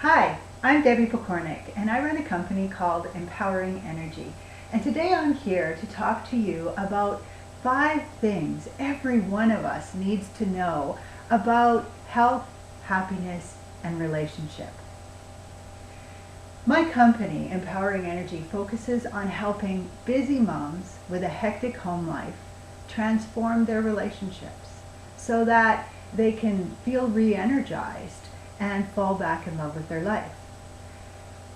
Hi, I'm Debbie Pokornik, and I run a company called Empowering Energy. And today I'm here to talk to you about 5 things every one of us needs to know about health, happiness, and relationship. My company, Empowering Energy, focuses on helping busy moms with a hectic home life transform their relationships so that they can feel re-energized and fall back in love with their life.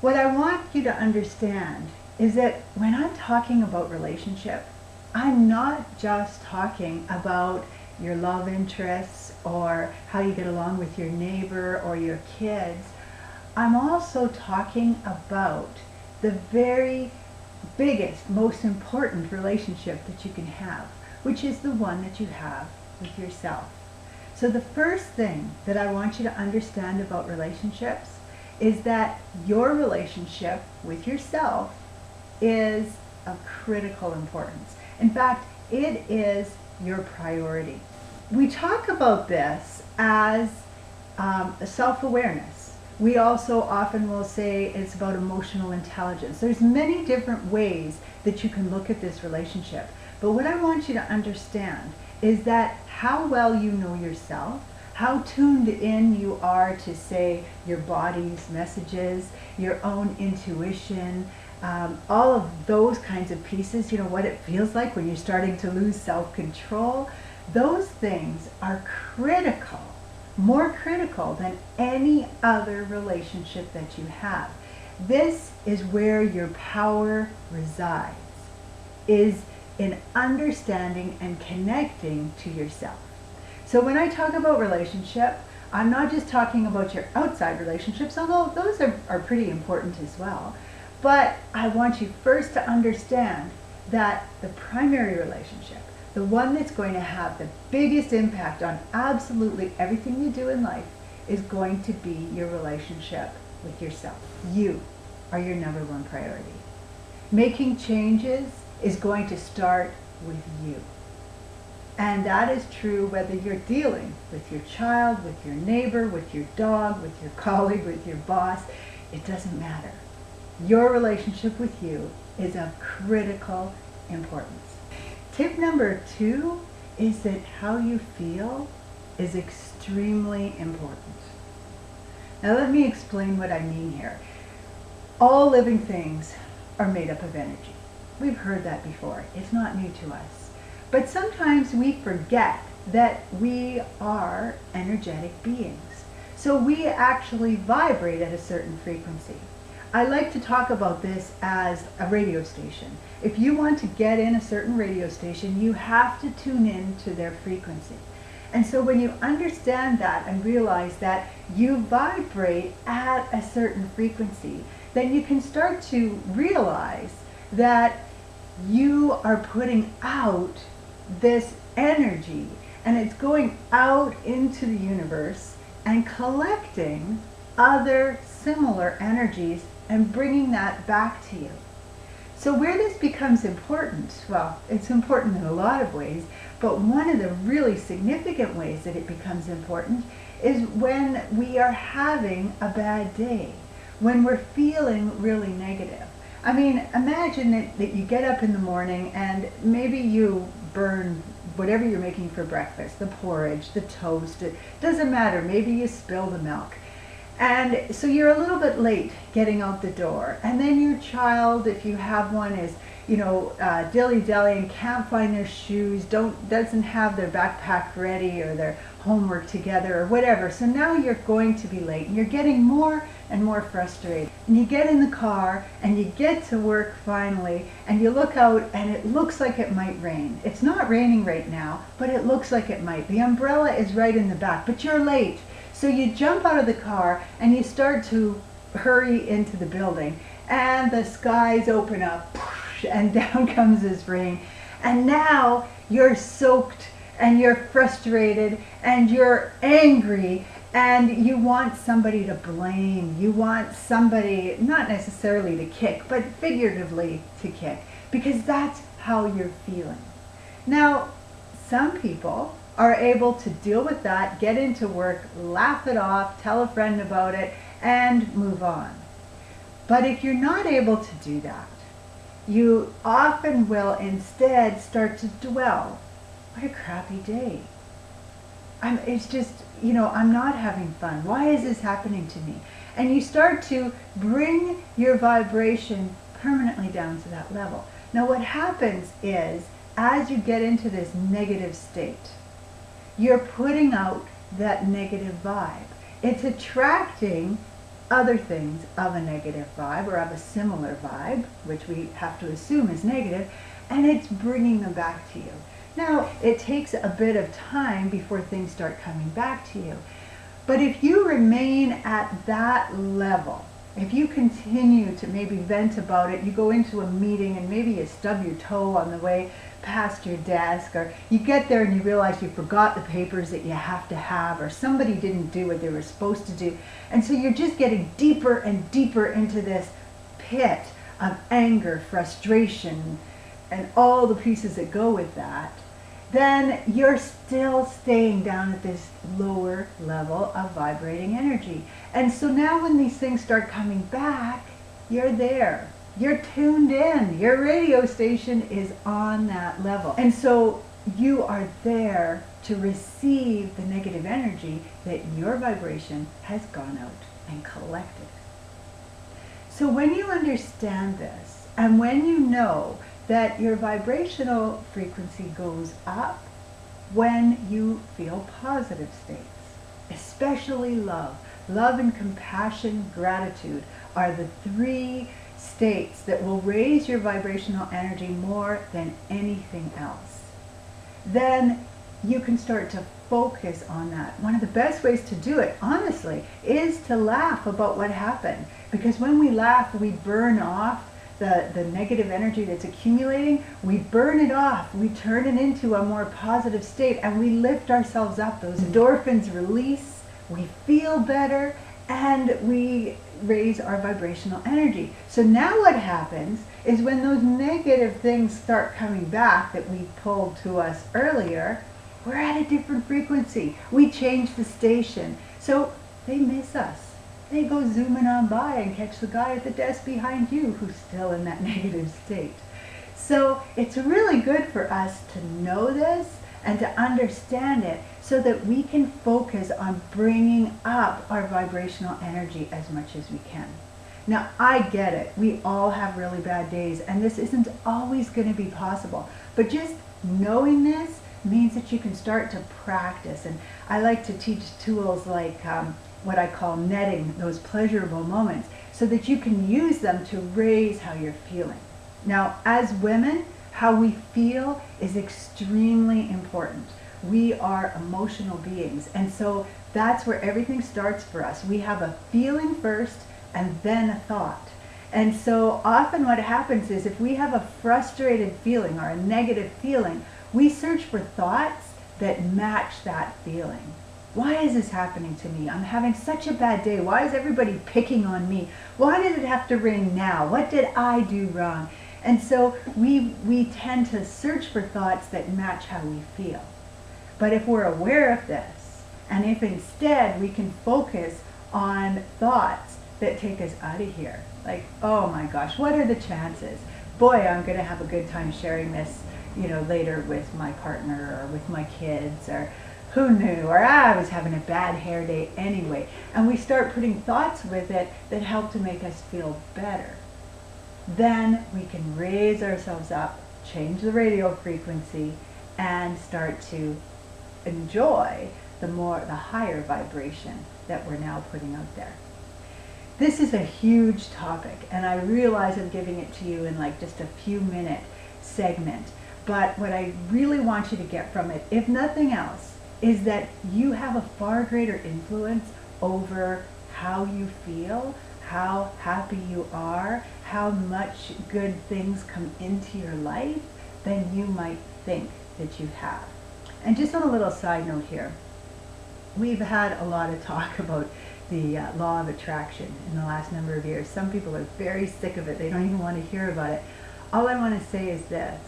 What I want you to understand is that when I'm talking about relationship, I'm not just talking about your love interests or how you get along with your neighbor or your kids. I'm also talking about the very biggest, most important relationship that you can have, which is the one that you have with yourself. So the first thing that I want you to understand about relationships is that your relationship with yourself is of critical importance. In fact, it is your priority. We talk about this as self-awareness. We also often will say it's about emotional intelligence. There's many different ways that you can look at this relationship. But what I want you to understand is that how well you know yourself, how tuned in you are to, say, your body's messages, your own intuition, all of those kinds of pieces, what it feels like when you're starting to lose self-control. Those things are critical, more critical than any other relationship that you have. This is where your power resides, is in understanding and connecting to yourself. So when I talk about relationship, I'm not just talking about your outside relationships, although those are pretty important as well. But I want you first to understand that the primary relationship, the one that's going to have the biggest impact on absolutely everything you do in life, is going to be your relationship with yourself. You are your number one priority. Making changes is going to start with you. And that is true whether you're dealing with your child, with your neighbor, with your dog, with your colleague, with your boss. It doesn't matter. Your relationship with you is of critical importance. Tip number 2 is that how you feel is extremely important. Now let me explain what I mean here. All living things are made up of energy. We've heard that before. It's not new to us. But sometimes we forget that we are energetic beings. So we actually vibrate at a certain frequency. I like to talk about this as a radio station. If you want to get in a certain radio station, you have to tune in to their frequency. And so when you understand that and realize that you vibrate at a certain frequency, then you can start to realize that you are putting out this energy, and it's going out into the universe and collecting other similar energies and bringing that back to you. So where this becomes important, well, it's important in a lot of ways, but one of the really significant ways that it becomes important is when we are having a bad day, when we're feeling really negative. I mean, imagine that you get up in the morning and maybe you burn whatever you're making for breakfast, the porridge, the toast, it doesn't matter, maybe you spill the milk. And so you're a little bit late getting out the door. And then your child, if you have one, is, dilly-dally and can't find their shoes, doesn't have their backpack ready or their homework together or whatever. So now you're going to be late and you're getting more and more frustrated. And you get in the car and you get to work finally and you look out and it looks like it might rain. It's not raining right now, but it looks like it might. The umbrella is right in the back, but you're late. So you jump out of the car and you start to hurry into the building and the skies open up and down comes this rain. And now you're soaked and you're frustrated and you're angry and you want somebody to blame. You want somebody, not necessarily to kick, but figuratively to kick, because that's how you're feeling. Now, some people are able to deal with that, get into work, laugh it off, tell a friend about it, and move on. But if you're not able to do that, you often will instead start to dwell. What a crappy day. It's just, I'm not having fun. Why is this happening to me? And you start to bring your vibration permanently down to that level. Now what happens is, as you get into this negative state, you're putting out that negative vibe. It's attracting other things of a negative vibe or of a similar vibe, which we have to assume is negative, and it's bringing them back to you. Now, it takes a bit of time before things start coming back to you. But if you remain at that level, if you continue to maybe vent about it, you go into a meeting and maybe you stub your toe on the way past your desk, or you get there and you realize you forgot the papers that you have to have, or somebody didn't do what they were supposed to do, and so you're just getting deeper and deeper into this pit of anger, frustration, and all the pieces that go with that, then you're still staying down at this lower level of vibrating energy. And so now when these things start coming back, you're there. You're tuned in. Your radio station is on that level. And so you are there to receive the negative energy that your vibration has gone out and collected. So when you understand this, and when you know that your vibrational frequency goes up when you feel positive states, especially love. Love and compassion, gratitude are the three states that will raise your vibrational energy more than anything else. Then you can start to focus on that. One of the best ways to do it, honestly, is to laugh about what happened. Because when we laugh, we burn off the negative energy that's accumulating. We burn it off. We turn it into a more positive state, and we lift ourselves up. Those endorphins release. We feel better, and we raise our vibrational energy. So now what happens is when those negative things start coming back that we pulled to us earlier, we're at a different frequency. We change the station. So they miss us. They go zooming on by and catch the guy at the desk behind you who's still in that negative state. So it's really good for us to know this and to understand it so that we can focus on bringing up our vibrational energy as much as we can. Now, I get it. We all have really bad days, and this isn't always going to be possible. But just knowing this means that you can start to practice. And I like to teach tools like what I call netting, those pleasurable moments, so that you can use them to raise how you're feeling. Now, as women, how we feel is extremely important. We are emotional beings, and so that's where everything starts for us. We have a feeling first and then a thought. And so often what happens is if we have a frustrated feeling or a negative feeling, we search for thoughts that match that feeling. Why is this happening to me? I'm having such a bad day. Why is everybody picking on me? Why did it have to rain now? What did I do wrong? And so we tend to search for thoughts that match how we feel. But if we're aware of this, and if instead we can focus on thoughts that take us out of here, like, oh my gosh, what are the chances? Boy, I'm going to have a good time sharing this, later with my partner or with my kids, or who knew, or I was having a bad hair day anyway. And we start putting thoughts with it that help to make us feel better. Then we can raise ourselves up, change the radio frequency, and start to enjoy the higher vibration that we're now putting out there. This is a huge topic, and I realize I'm giving it to you in like just a few minute segment. But what I really want you to get from it, if nothing else, is that you have a far greater influence over how you feel, how happy you are, how much good things come into your life than you might think that you have. And just on a little side note here, we've had a lot of talk about the law of attraction in the last number of years. Some people are very sick of it. They don't even want to hear about it. All I want to say is this.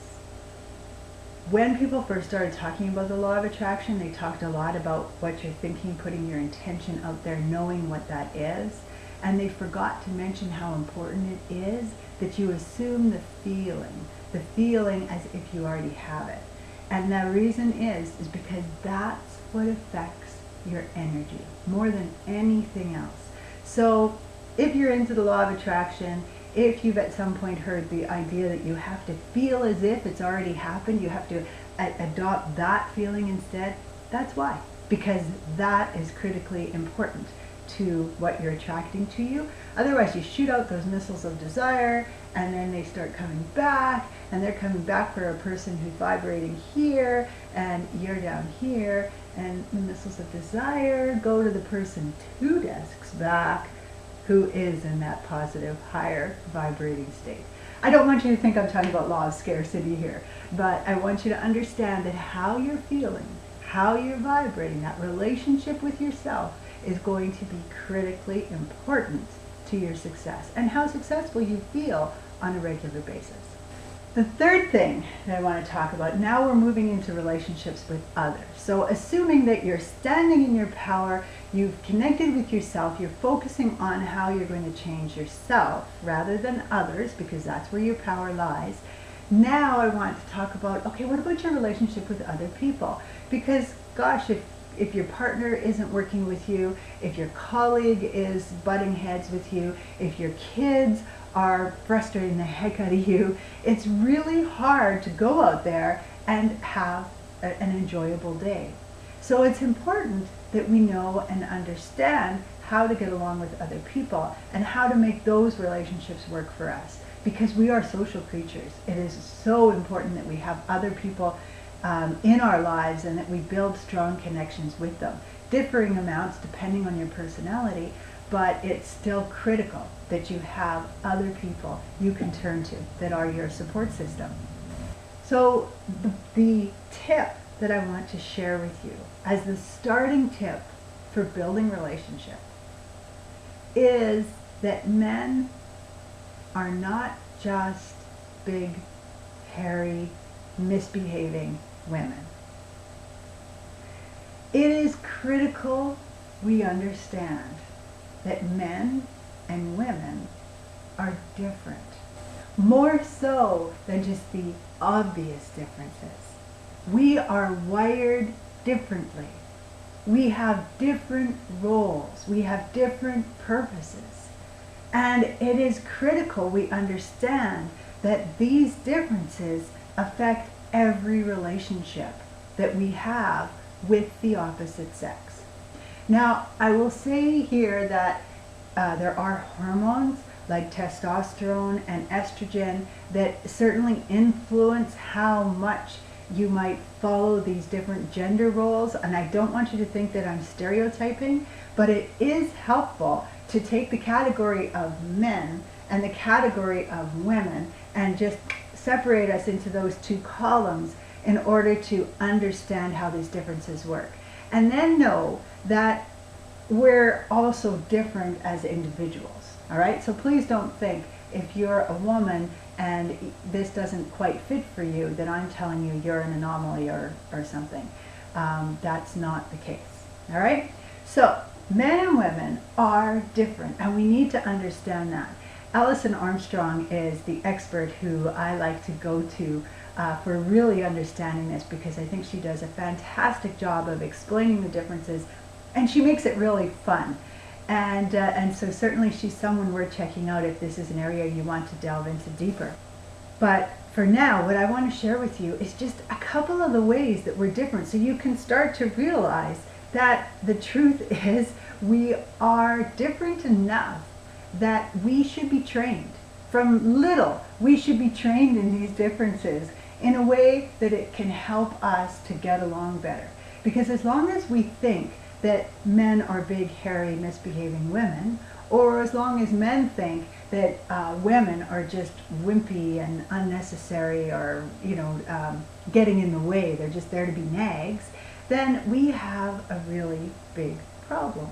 When people first started talking about the law of attraction, they talked a lot about what you're thinking, putting your intention out there, knowing what that is. and they forgot to mention how important it is that you assume the feeling as if you already have it. And the reason is because that's what affects your energy more than anything else. So if you're into the law of attraction, if you've at some point heard the idea that you have to feel as if it's already happened, you have to adopt that feeling instead, that's why. Because that is critically important to what you're attracting to you. Otherwise, you shoot out those missiles of desire, and then they start coming back, and they're coming back for a person who's vibrating here, and you're down here, and the missiles of desire go to the person 2 desks back who is in that positive, higher vibrating state. I don't want you to think I'm talking about law of scarcity here, but I want you to understand that how you're feeling, how you're vibrating, that relationship with yourself is going to be critically important to your success and how successful you feel on a regular basis. The third thing that I want to talk about, now we're moving into relationships with others. So assuming that you're standing in your power, you've connected with yourself, you're focusing on how you're going to change yourself rather than others, because that's where your power lies. Now I want to talk about, okay, what about your relationship with other people? Because gosh, if your partner isn't working with you, if your colleague is butting heads with you, if your kids are frustrating the heck out of you, it's really hard to go out there and have an enjoyable day. So it's important that we know and understand how to get along with other people and how to make those relationships work for us, because we are social creatures. It is so important that we have other people in our lives and that we build strong connections with them. Differing amounts depending on your personality, but it's still critical that you have other people you can turn to that are your support system. So the tip that I want to share with you as the starting tip for building relationship is that men are not just big, hairy, misbehaving women. It is critical we understand that men and women are different, more so than just the obvious differences. We are wired differently. We have different roles. We have different purposes. And it is critical we understand that these differences affect every relationship that we have with the opposite sex. Now, I will say here that there are hormones like testosterone and estrogen that certainly influence how much you might follow these different gender roles. And I don't want you to think that I'm stereotyping, but it is helpful to take the category of men and the category of women and just separate us into those two columns in order to understand how these differences work. And then know that we're also different as individuals, all right? So please don't think if you're a woman and this doesn't quite fit for you that I'm telling you you're an anomaly or something. That's not the case, all right? So men and women are different, and we need to understand that. Alison Armstrong is the expert who I like to go to for really understanding this, because I think she does a fantastic job of explaining the differences, and she makes it really fun. And so certainly she's someone worth checking out if this is an area you want to delve into deeper. But for now, what I want to share with you is just a couple of the ways that we're different, so you can start to realize that the truth is we are different enough that we should be trained. From little, we should be trained in these differences in a way that it can help us to get along better. Because as long as we think that men are big, hairy, misbehaving women, or as long as men think that women are just wimpy and unnecessary, or getting in the way, they're just there to be nags, then we have a really big problem.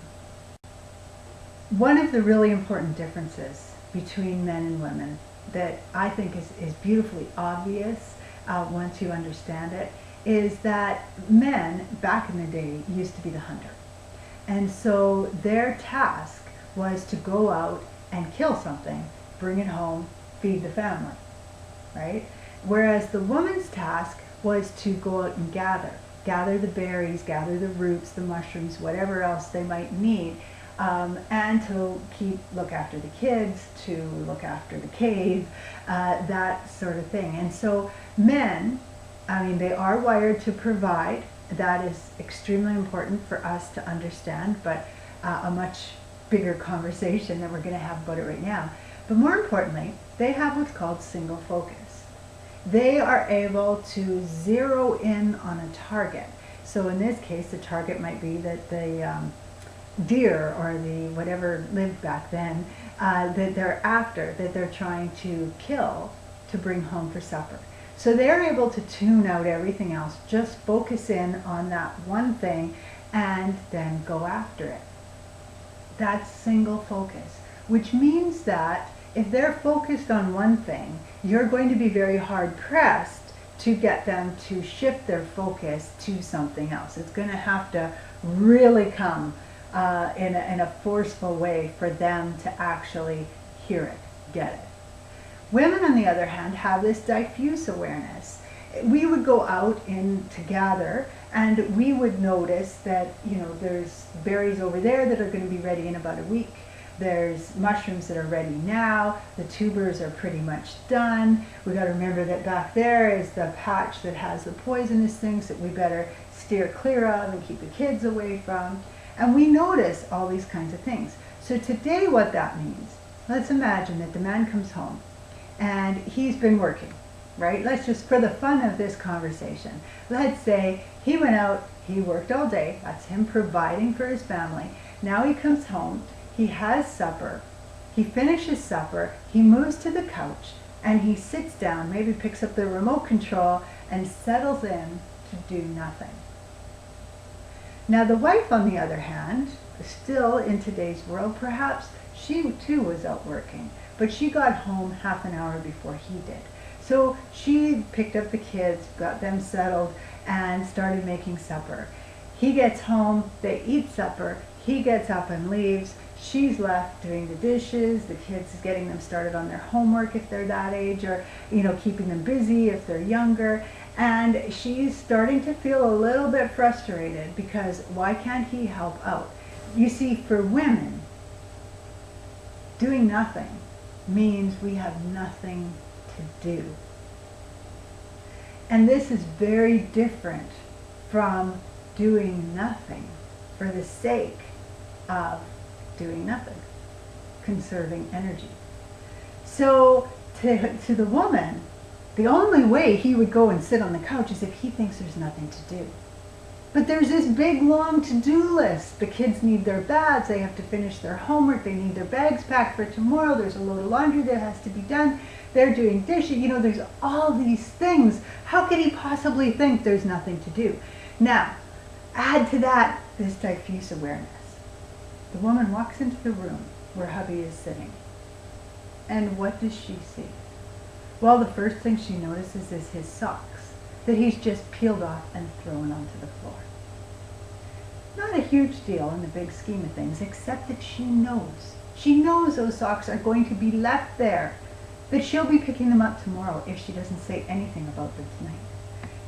One of the really important differences between men and women that I think is beautifully obvious once you understand it is that men back in the day used to be the hunter. And so their task was to go out and kill something, bring it home, feed the family, right? Whereas the woman's task was to go out and gather the berries, gather the roots, the mushrooms, whatever else they might need, and to look after the kids, to look after the cave, that sort of thing. And so men, I mean, they are wired to provide. That is extremely important for us to understand, but a much bigger conversation that we're going to have about it right now. But more importantly, they have what's called single focus. They are able to zero in on a target. So in this case, the target might be that the deer or the whatever lived back then that they're after, that they're trying to kill to bring home for supper. So they're able to tune out everything else, just focus in on that one thing and then go after it. That's single focus, which means that if they're focused on one thing, you're going to be very hard pressed to get them to shift their focus to something else. It's going to have to really come in a forceful way for them to actually hear it, get it. Women, on the other hand, have this diffuse awareness. We would go out in to gather, and we would notice that, you know, there's berries over there that are going to be ready in about a week. There's mushrooms that are ready now. The tubers are pretty much done. We got to remember that back there is the patch that has the poisonous things that we better steer clear of and keep the kids away from. And we notice all these kinds of things. So today what that means, let's imagine that the man comes home and he's been working, right? Let's just, for the fun of this conversation, let's say he went out, he worked all day, that's him providing for his family. Now he comes home, he has supper, he finishes supper, he moves to the couch, and he sits down, maybe picks up the remote control, and settles in to do nothing. Now the wife, on the other hand, still in today's world perhaps, she too was out working, but she got home half an hour before he did. So she picked up the kids, got them settled, and started making supper. He gets home, they eat supper, he gets up and leaves. She's left doing the dishes, the kids getting them started on their homework if they're that age, or, you know, keeping them busy if they're younger. And she's starting to feel a little bit frustrated because why can't he help out? You see, for women, doing nothing means we have nothing to do. And this is very different from doing nothing for the sake of doing nothing, conserving energy. So to the woman, the only way he would go and sit on the couch is if he thinks there's nothing to do. But there's this big long to-do list. The kids need their baths, they have to finish their homework, they need their bags packed for tomorrow, there's a load of laundry that has to be done, they're doing dishes, you know, there's all these things. How could he possibly think there's nothing to do? Now, add to that this diffuse awareness. The woman walks into the room where hubby is sitting. And what does she see? Well, the first thing she notices is his socks that he's just peeled off and thrown onto the floor. Not a huge deal in the big scheme of things, except that she knows. She knows those socks are going to be left there, that she'll be picking them up tomorrow if she doesn't say anything about them tonight.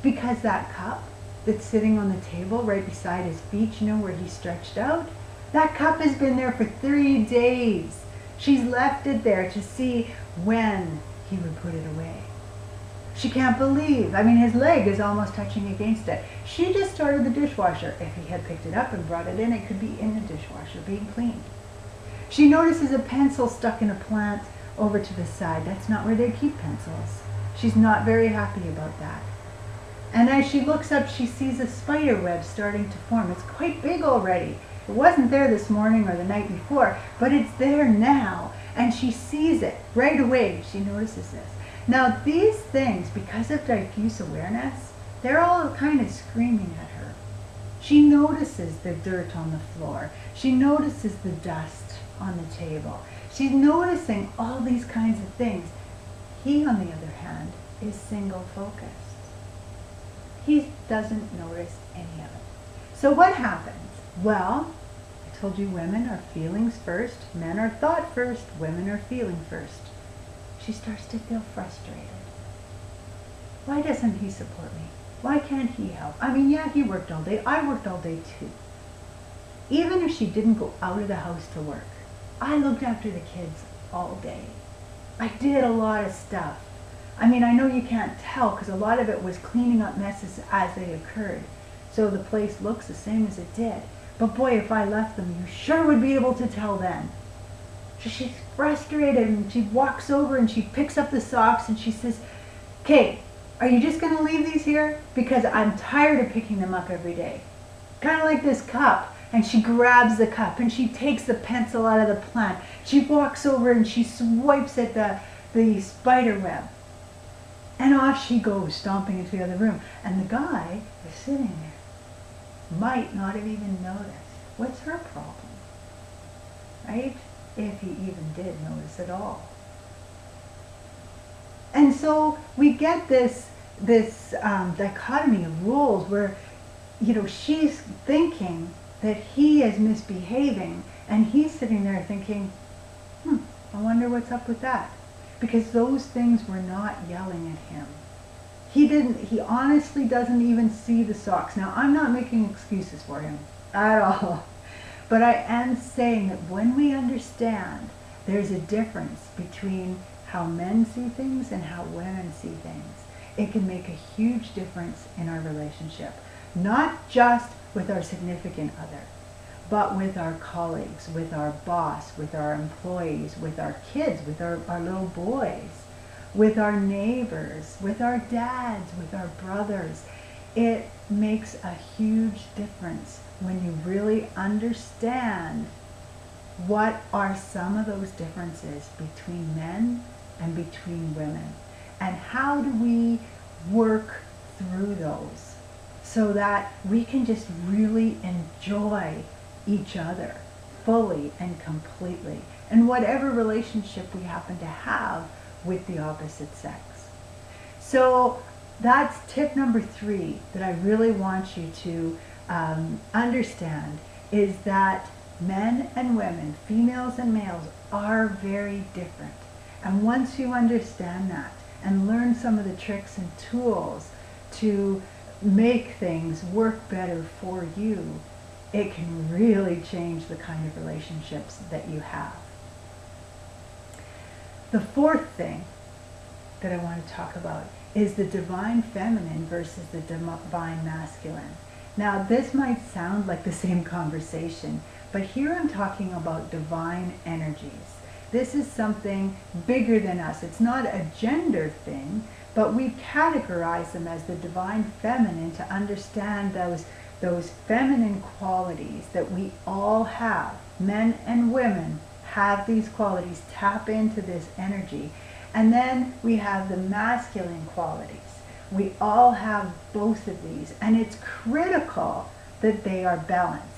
Because that cup that's sitting on the table right beside his feet, you know, where he's stretched out, that cup has been there for 3 days. She's left it there to see when he would put it away. She can't believe, I mean, his leg is almost touching against it. She just started the dishwasher. If he had picked it up and brought it in, it could be in the dishwasher being cleaned. She notices a pencil stuck in a plant over to the side. That's not where they keep pencils. She's not very happy about that. And as she looks up, she sees a spider web starting to form. It's quite big already. It wasn't there this morning or the night before, but it's there now. And she sees it right away. She notices this. Now these things, because of diffuse awareness, they're all kind of screaming at her. She notices the dirt on the floor. She notices the dust on the table. She's noticing all these kinds of things. He, on the other hand, is single focused. He doesn't notice any of it. So what happens? Well, told you women are feelings first, men are thought first, women are feeling first. She starts to feel frustrated. Why doesn't he support me? Why can't he help? I mean, yeah, he worked all day. I worked all day too. Even if she didn't go out of the house to work, I looked after the kids all day. I did a lot of stuff. I mean, I know you can't tell because a lot of it was cleaning up messes as they occurred. So the place looks the same as it did. But boy, if I left them, you sure would be able to tell then. So she's frustrated and she walks over and she picks up the socks and she says, "Kate, are you just going to leave these here? Because I'm tired of picking them up every day." Kind of like this cup. And she grabs the cup and she takes the pencil out of the plant. She walks over and she swipes at the spider web. And off she goes, stomping into the other room. And the guy is sitting there. Might not have even noticed. What's her problem? Right? If he even did notice at all. And so we get this dichotomy of roles where, she's thinking that he is misbehaving, and he's sitting there thinking, I wonder what's up with that. Because those things were not yelling at him. He honestly doesn't even see the socks. Now, I'm not making excuses for him at all. But I am saying that when we understand there's a difference between how men see things and how women see things, it can make a huge difference in our relationship. Not just with our significant other, but with our colleagues, with our boss, with our employees, with our kids, with our little boys, with our neighbors, with our dads, with our brothers. It makes a huge difference when you really understand what are some of those differences between men and between women, and how do we work through those so that we can just really enjoy each other fully and completely in whatever relationship we happen to have with the opposite sex. So that's tip number 3 that I really want you to understand, is that men and women, females and males, are very different. And once you understand that and learn some of the tricks and tools to make things work better for you, it can really change the kind of relationships that you have. The 4th thing that I want to talk about is the divine feminine versus the divine masculine. Now, this might sound like the same conversation, but here I'm talking about divine energies. This is something bigger than us. It's not a gender thing, but we categorize them as the divine feminine to understand those feminine qualities that we all have. Men and women have these qualities. Tap into this energy. And then we have the masculine qualities. We all have both of these, and it's critical that they are balanced.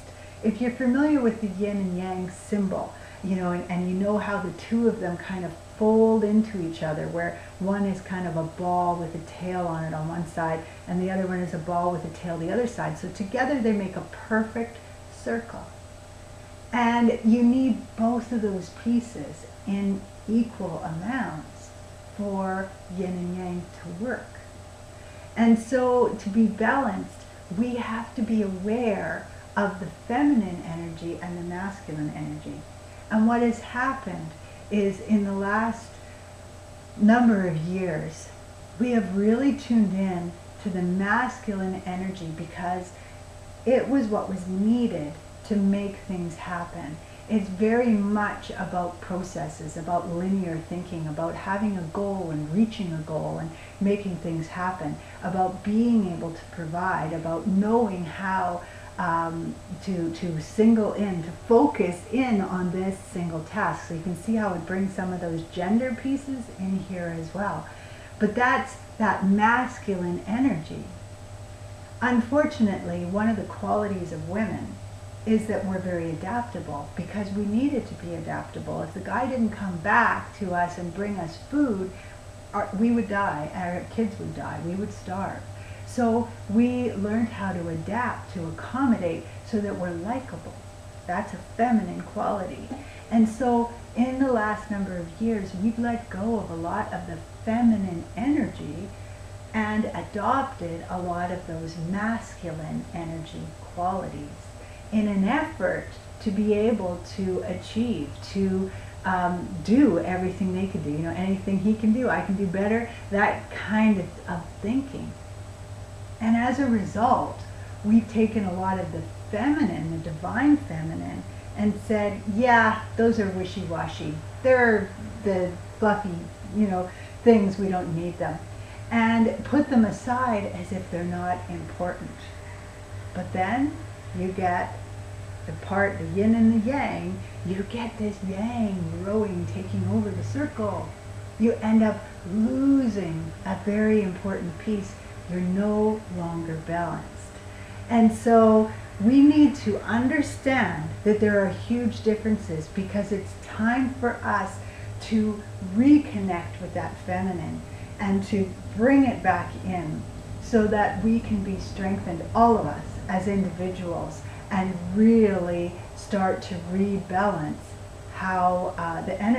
If you're familiar with the yin and yang symbol, and you know how the two of them kind of fold into each other, where one is kind of a ball with a tail on it on one side, and the other one is a ball with a tail the other side. So together they make a perfect circle. And you need both of those pieces in equal amounts for yin and yang to work. And so to be balanced, we have to be aware of the feminine energy and the masculine energy. And what has happened is, in the last number of years, we have really tuned in to the masculine energy because it was what was needed to make things happen. It's very much about processes, about linear thinking, about having a goal and reaching a goal and making things happen, about being able to provide, about knowing how to single in, to focus in on this single task. So you can see how it brings some of those gender pieces in here as well. But that's that masculine energy. Unfortunately, one of the qualities of women is that we're very adaptable, because we needed to be adaptable. If the guy didn't come back to us and bring us food, we would die, our kids would die, we would starve. So we learned how to adapt, to accommodate, so that we're likable. That's a feminine quality. And so in the last number of years, we've let go of a lot of the feminine energy and adopted a lot of those masculine energy qualities in an effort to be able to achieve, to do everything they could do. You know, anything he can do, I can do better, that kind of thinking. And as a result, we've taken a lot of the feminine, the divine feminine, and said, yeah, those are wishy-washy. They're the fluffy, you know, things, we don't need them. And put them aside as if they're not important. But then you get the part, the yin and the yang, you get this yang rowing, taking over the circle. You end up losing a very important piece. You're no longer balanced. And so we need to understand that there are huge differences, because it's time for us to reconnect with that feminine and to bring it back in so that we can be strengthened, all of us as individuals, and really start to rebalance how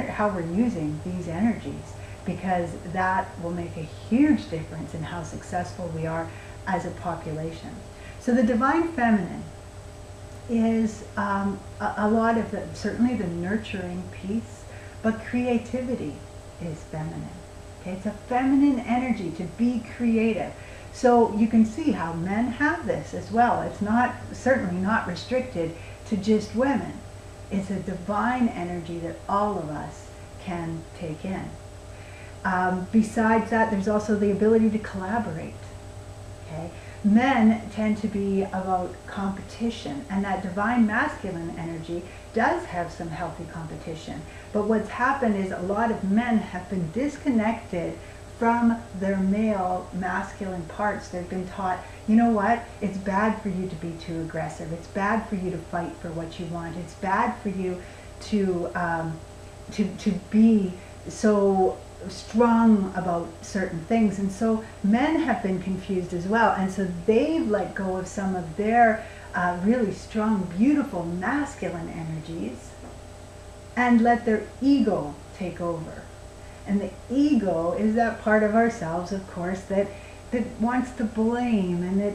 how we're using these energies, because that will make a huge difference in how successful we are as a population. So the divine feminine is a lot of certainly the nurturing piece, but creativity is feminine. Okay, it's a feminine energy to be creative. So you can see how men have this as well. It's not, certainly not restricted to just women. It's a divine energy that all of us can take in. Besides that, there's also the ability to collaborate. Okay? Men tend to be about competition, and that divine masculine energy does have some healthy competition. But what's happened is a lot of men have been disconnected from their male masculine parts. They've been taught, you know what, it's bad for you to be too aggressive. It's bad for you to fight for what you want. It's bad for you to be so strong about certain things. And so men have been confused as well. And so they've let go of some of their really strong, beautiful masculine energies and let their ego take over. And the ego is that part of ourselves, of course, that wants to blame, and that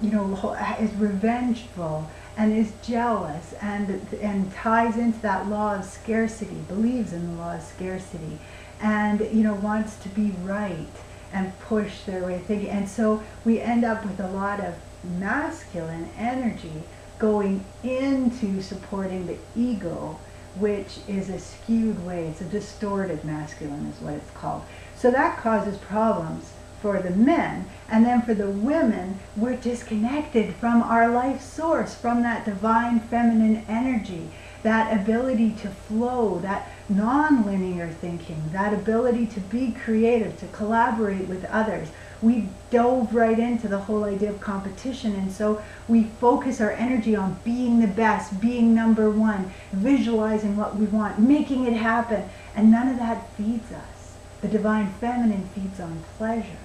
you know, is revengeful and is jealous, and ties into that law of scarcity, believes in the law of scarcity, and you know, wants to be right and push their way of thinking. And so we end up with a lot of masculine energy going into supporting the ego, which is a skewed way. It's a distorted masculine is what it's called. So that causes problems for the men. And then for the women, we're disconnected from our life source, from that divine feminine energy, that ability to flow, that non-linear thinking, that ability to be creative, to collaborate with others. We dove right into the whole idea of competition, and so we focus our energy on being the best, being number one, visualizing what we want, making it happen, and none of that feeds us. The divine feminine feeds on pleasure,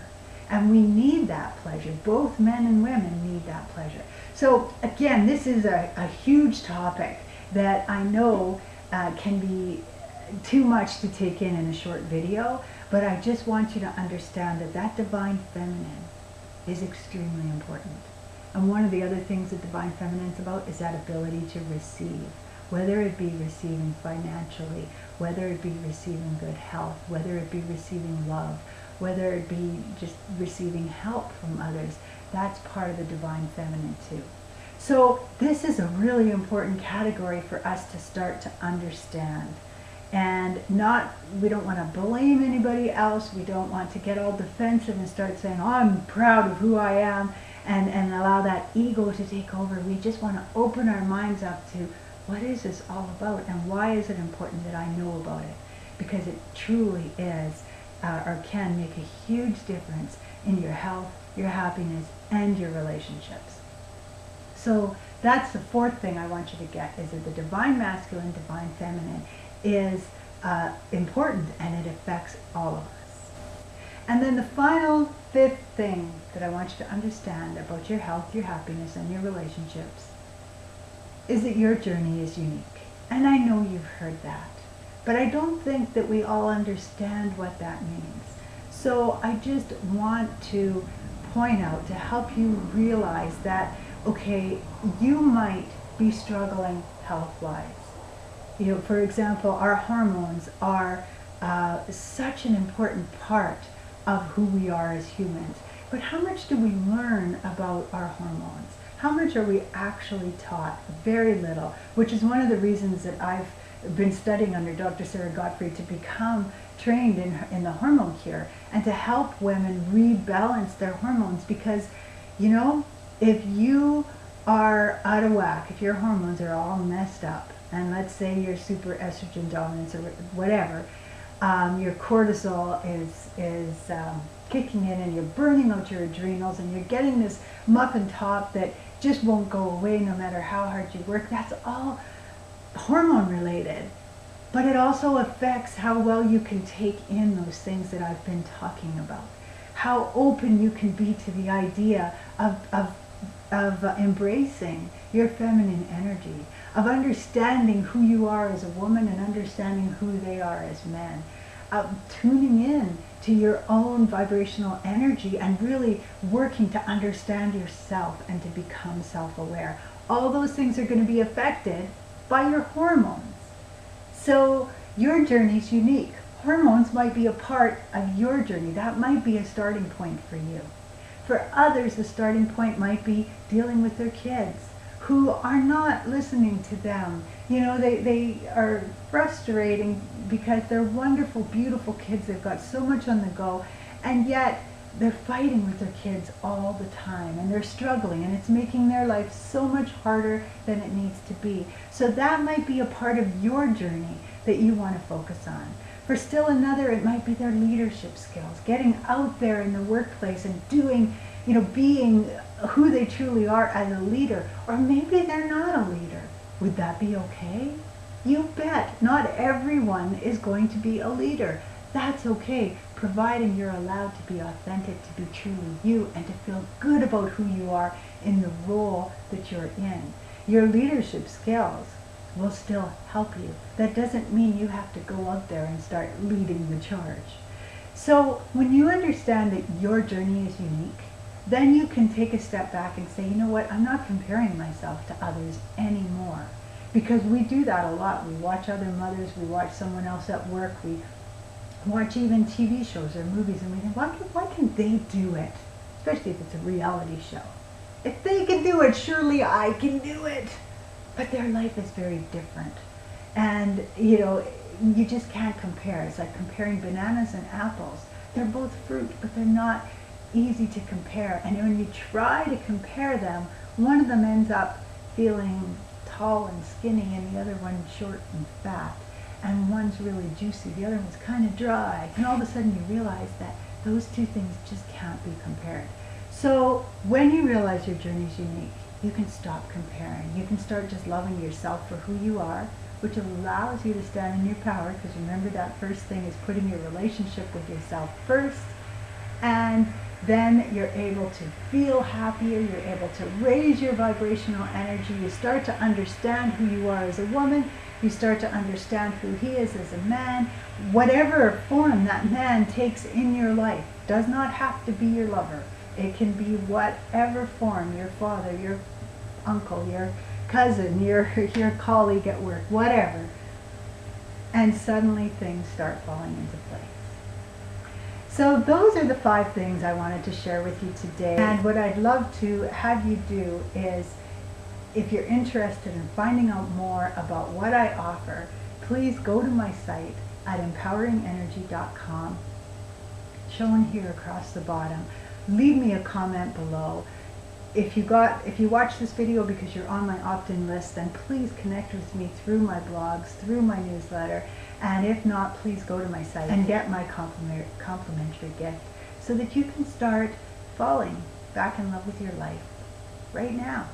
and we need that pleasure. Both men and women need that pleasure. So again, this is a huge topic that I know can be too much to take in a short video, but I just want you to understand that that divine feminine is extremely important. And one of the other things that divine feminine is about is that ability to receive, whether it be receiving financially, whether it be receiving good health, whether it be receiving love, whether it be just receiving help from others. That's part of the divine feminine too. So this is a really important category for us to start to understand. And we don't want to blame anybody else. We don't want to get all defensive and start saying, oh, I'm proud of who I am, and allow that ego to take over. We just want to open our minds up to what is this all about, and why is it important that I know about it? Because it truly is, or can make a huge difference in your health, your happiness, and your relationships. So that's the fourth thing I want you to get, is that the divine masculine, divine feminine is important, and it affects all of us. And then the final fifth thing that I want you to understand about your health, your happiness, and your relationships is that your journey is unique. And I know you've heard that. But I don't think that we all understand what that means. So I just want to point out to help you realize that, okay, you might be struggling health-wise. You know, for example, our hormones are such an important part of who we are as humans. But how much do we learn about our hormones? How much are we actually taught? Very little, which is one of the reasons that I've been studying under Dr. Sarah Gottfried to become trained in the hormone cure and to help women rebalance their hormones, because, you know, if you are out of whack, if your hormones are all messed up, and let's say you're super estrogen dominant or whatever, your cortisol is kicking in and you're burning out your adrenals and you're getting this muffin top that just won't go away no matter how hard you work. That's all hormone related. But it also affects how well you can take in those things that I've been talking about. How open you can be to the idea of embracing your feminine energy, of understanding who you are as a woman and understanding who they are as men, of tuning in to your own vibrational energy and really working to understand yourself and to become self-aware. All those things are going to be affected by your hormones. So your journey is unique. Hormones might be a part of your journey. That might be a starting point for you. For others, the starting point might be dealing with their kids who are not listening to them. You know, they are frustrating because they're wonderful, beautiful kids. They've got so much on the go, and yet they're fighting with their kids all the time, and they're struggling, and it's making their life so much harder than it needs to be. So that might be a part of your journey that you want to focus on. For still another, it might be their leadership skills, getting out there in the workplace and doing, you know, being who they truly are as a leader. Or maybe they're not a leader. Would that be okay? You bet. Not everyone is going to be a leader. That's okay, providing you're allowed to be authentic, to be truly you, and to feel good about who you are in the role that you're in. Your leadership skills will still help you. That doesn't mean you have to go out there and start leading the charge. So when you understand that your journey is unique, then you can take a step back and say, you know what, I'm not comparing myself to others anymore. Because we do that a lot. We watch other mothers, we watch someone else at work, we watch even TV shows or movies, and we think, why can they do it? Especially if it's a reality show. If they can do it, surely I can do it. But their life is very different. And, you know, you just can't compare. It's like comparing bananas and apples. They're both fruit, but they're not easy to compare. And when you try to compare them, one of them ends up feeling tall and skinny, and the other one short and fat. And one's really juicy, the other one's kind of dry. And all of a sudden you realize that those two things just can't be compared. So when you realize your journey is unique, you can stop comparing. You can start just loving yourself for who you are, which allows you to stand in your power, because remember that first thing is putting your relationship with yourself first. And then you're able to feel happier, you're able to raise your vibrational energy, you start to understand who you are as a woman, you start to understand who he is as a man. Whatever form that man takes in your life does not have to be your lover. It can be whatever form, your father, your uncle, your cousin, your colleague at work, whatever. And suddenly things start falling into place. So those are the 5 things I wanted to share with you today. And what I'd love to have you do is, if you're interested in finding out more about what I offer, please go to my site at empoweringenergy.com, shown here across the bottom. Leave me a comment below. If you watch this video because you're on my opt-in list, then please connect with me through my blogs, through my newsletter, and if not, please go to my site and get my complimentary gift so that you can start falling back in love with your life right now.